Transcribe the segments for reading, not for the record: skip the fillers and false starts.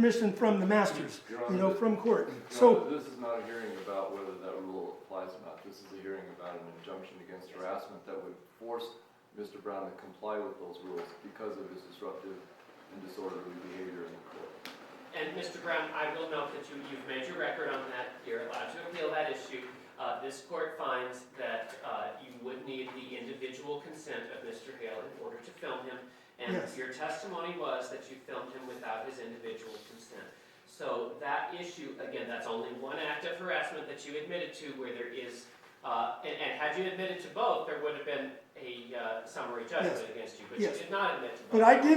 permission from the masters, Your you Honor, know, from court. Your So, Honor, this is not a hearing about whether that rule applies or not. This is a hearing about an injunction against harassment that would force Mr. Brown to comply with those rules because of his disruptive and disorderly behavior in the court. And Mr. Brown, I will note that you've made your record on that. You're allowed to appeal that issue. This court finds that you would need the individual consent of Mr. Hale in order to film him. And Yes. your testimony was that you filmed him without his individual consent. So that issue, again, that's only one act of harassment that you admitted to where there is, and had you admitted to both, there would have been a summary judgment Yes. against you. But Yes. you did not admit to both. but I You only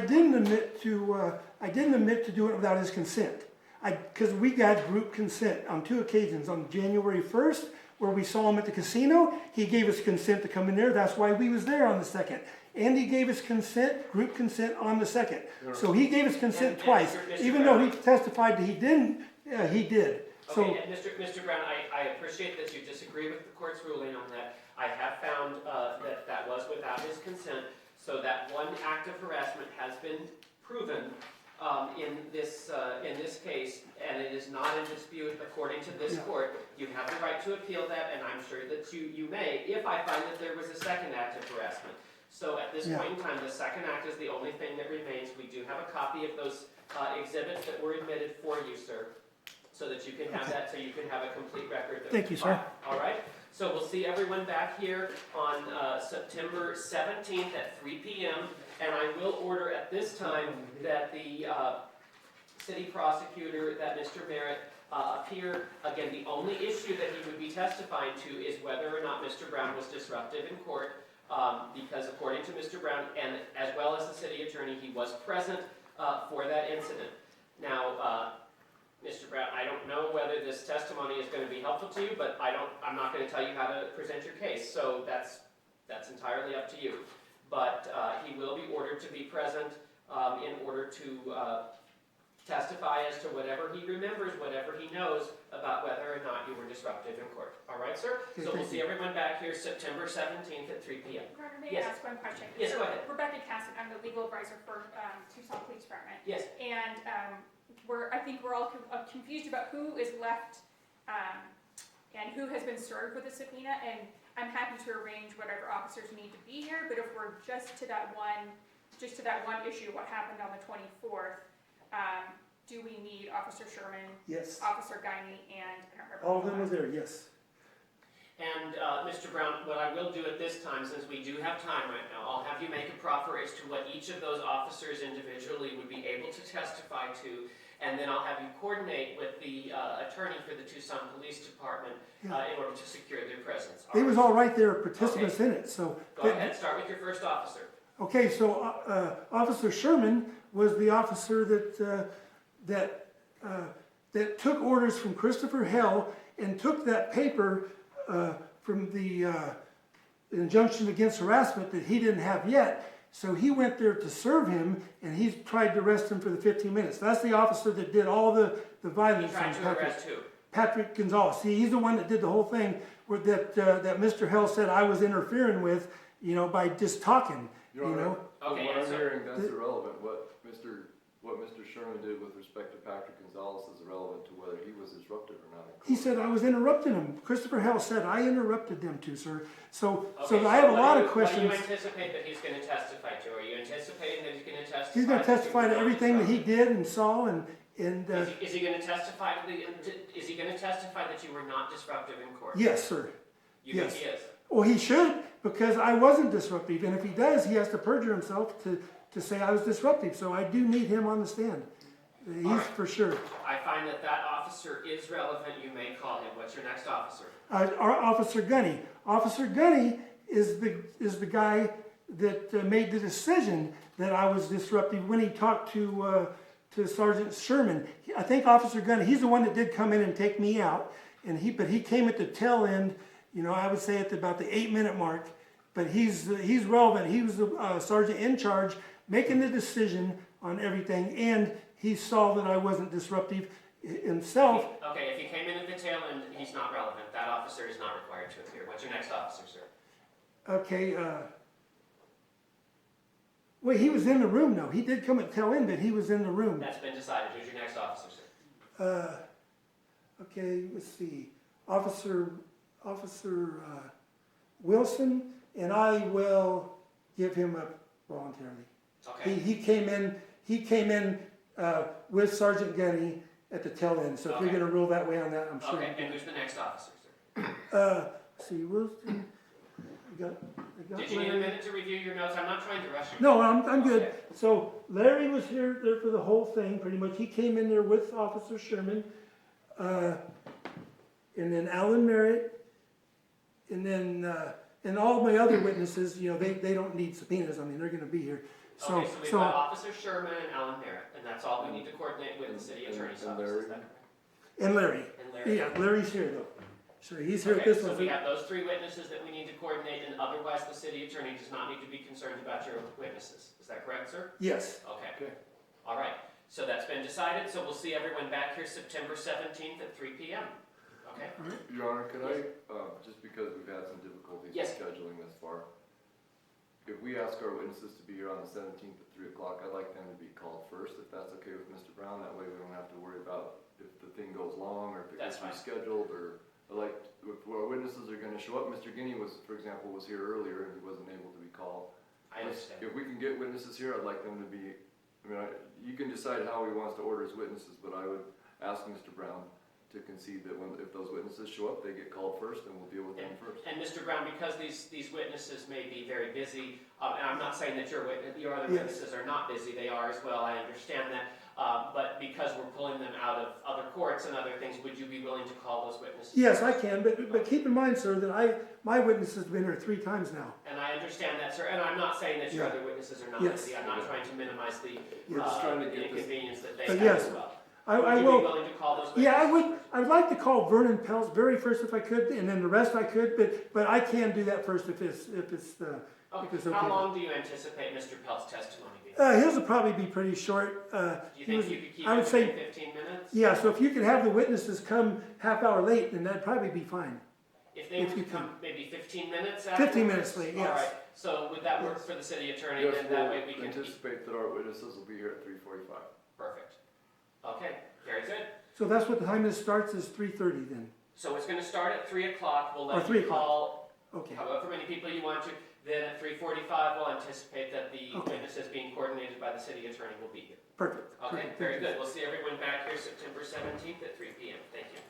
didn't, admitted to I one. didn't admit to do it without his consent. Because we got group consent on 2 occasions. On January 1st, where we saw him at the casino, he gave us consent to come in there. That's why we was there on the 2nd. And he gave us consent, group consent on the 2nd. So he gave us consent And twice. Mr. Even though Brown. he testified that he didn't, he did. So, Okay, and Mr. Brown, I appreciate that you disagree with the court's ruling on that. I have found that that was without his consent, so that one act of harassment has been proven in this case, and it is not in dispute according to this Yeah. court. You have the right to appeal that, and I'm sure that you may, if I find that there was a second act of harassment. So at this Yeah. point in time, the second act is the only thing that remains. We do have a copy of those exhibits that were admitted for you, sir, so that you can have that, so you can have a complete record. Thank you, sir. All right, so we'll see everyone back here on September 17th at 3 p.m. And I will order at this time that the city prosecutor, that Mr. Merritt, appear. Again, the only issue that he would be testifying to is whether or not Mr. Brown was disruptive in court, because according to Mr. Brown, and as well as the city attorney, he was present for that incident. Now, Mr. Brown, I don't know whether this testimony is going to be helpful to you, but I'm not going to tell you how to present your case, so that's entirely up to you. But he will be ordered to be present in order to testify as to whatever he remembers, whatever he knows about whether or not you were disruptive in court. All right, sir? Okay, So we'll thank see you. everyone back here September 17th at 3 p.m. Gardner, may Yes. I ask one question? Yes, So, go ahead. Rebecca Cassidy, I'm the legal advisor for Tucson Police Department. Yes. And I think we're all confused about who is left and who has been served with a subpoena. And I'm happy to arrange whatever officers need to be here. But if we're just to that one issue, what happened on the 24th, do we need Officer Sherman, yes. Officer Guiney, and I don't remember All of who them it was there, yes. And Mr. Brown, what I will do at this time, since we do have time right now, I'll have you make a proffer as to what each of those officers individually would be able to testify to, and then I'll have you coordinate with the attorney for the Tucson Police Department in order to secure their presence. They was all right there, participants in it, so. Go ahead, start with your first officer. Okay, so Officer Sherman was the officer that took orders from Christopher Hell and took that paper from the injunction against harassment that he didn't have yet. So he went there to serve him, and he tried to arrest him for the 15 minutes. That's the officer that did all the He violence. tried on to Patrick. arrest who? Patrick Gonzalez. See, he's the one that did the whole thing that Mr. Hell said I was interfering with, by just talking. Your Honor, from Okay, what I'm so- hearing, that's irrelevant. What Mr. Sherman did with respect to Patrick Gonzalez is irrelevant to whether he was disruptive or not. He said I was interrupting him. Christopher Hell said I interrupted them too, sir. So Okay, I have a what lot do of you questions. anticipate that he's going to testify to? Are you anticipating that he's going to testify? He's going to that you testify were to not everything that he disruptive? did and saw, and Is he going to testify to is he going to testify that you were not disruptive in court? yes, sir. You yes. think he is? Well, he should, because I wasn't disruptive, and if he does, he has to perjure himself to say I was disruptive. So I do need him on the stand. He's right. for sure. I find that officer is relevant. You may call him. What's your next officer? Our Officer Gunny. Officer Gunny is the guy that made the decision that I was disruptive when he talked to Sergeant Sherman. I think Officer Gunny, he's the one that did come in and take me out, but he came at the tail end. I would say at about the 8-minute mark. But he's relevant. He was the sergeant in charge, making the decision on everything, and he saw that I wasn't disruptive himself. Okay, if he came in at the tail end, he's not relevant. That officer is not required to appear. What's your next officer, sir? Okay, Well, he was in the room though. He did come at tail end, but he was in the room. That's been decided. Who's your next officer, sir? Okay, let's see. Officer Wilson, and I will give him up voluntarily. Okay. He came in with Sergeant Gunny at the tail end. So if you're Okay. gonna rule that way on that, I'm sure. Okay, and who's the next officer, sir? Let's see, Wilson. I got Did you need a Larry. minute to review your notes? I'm not trying to rush you. No, I'm good. Okay. So Larry was here there for the whole thing, pretty much. He came in there with Officer Sherman, and then Alan Merritt, and then and all my other witnesses. You know, they don't need subpoenas. I mean, they're going to be here. So Okay, so we've got Officer Sherman and Alan Merritt, and that's all we need to coordinate with the city attorney's And office, is Larry? that correct? and Larry. And Larry? Yeah, Larry's here though. So he's here at Okay, this so one. we have those three witnesses that we need to coordinate, and otherwise the city attorney does not need to be concerned about your witnesses. Is that correct, sir? Yes. Okay. Okay. All right, so that's been decided, so we'll see everyone back here September 17th at 3 PM. Okay? Your Honor, could I, just because we've had some difficulties with Yes. scheduling this far, if we ask our witnesses to be here on the 17th at 3 o'clock, I'd like them to be called first, if that's okay with Mr. Brown. That way we don't have to worry about if the thing goes long or if it That's gets fine. rescheduled, or, like, if our witnesses are gonna show up. Mr. Guinea was, for example, was here earlier and he wasn't able to be called. I understand. If we can get witnesses here, I'd like them to be, you can decide how he wants to order his witnesses, but I would ask Mr. Brown to concede that if those witnesses show up, they get called first, and we'll deal with them first. And Mr. Brown, because these witnesses may be very busy, and I'm not saying that your other Yes. witnesses are not busy, they are as well, I understand that. But because we're pulling them out of other courts and other things, would you be willing to call those witnesses? Yes, I can. But keep in mind, sir, that my witness has been here 3 times now. And I understand that, sir, and I'm not saying that your Yeah. other witnesses are not Yes. busy, I'm not trying to minimize the We're just trying to get this, inconvenience that they But have yes, as well. I Would you will. be willing to call those witnesses? Yeah, I would. I would like to call Vernon Peltz very first if I could, and then the rest I could. But I can do that first if it's Okay. it's How okay. long do you anticipate Mr. Pelt's testimony being? His will probably be pretty short. Do you think you could keep I it would say- within 15 minutes? Yeah. So if you could have the witnesses come half hour late, then that'd probably be fine. If they If were you to come can. maybe 15 minutes 15 afterwards? minutes late, All yes. right, so would that work for the city attorney, yes, then that way we we'll can keep, anticipate that our witnesses will be here at 3:45. perfect. Okay, very good. So that's what the time this starts is 3:30 then. So it's gonna start at 3 o'clock, we'll Or let 3 you o'clock. call Okay. however many people you want to. Then at 3:45, we'll anticipate that the Okay. witnesses being coordinated by the city attorney will be here. Perfect. Okay, Perfect. very Thank you. good. We'll see everyone back here September 17th at 3 PM. Thank you.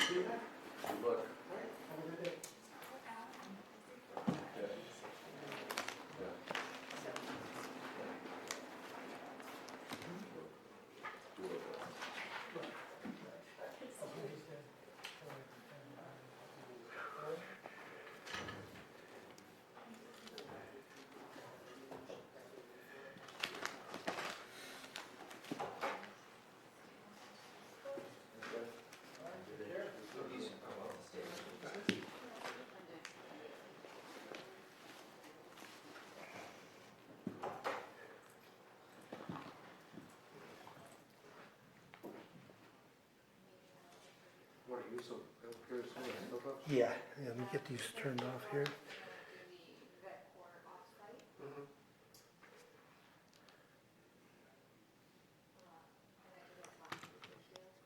Good luck. Yeah. Let me get these turned off here.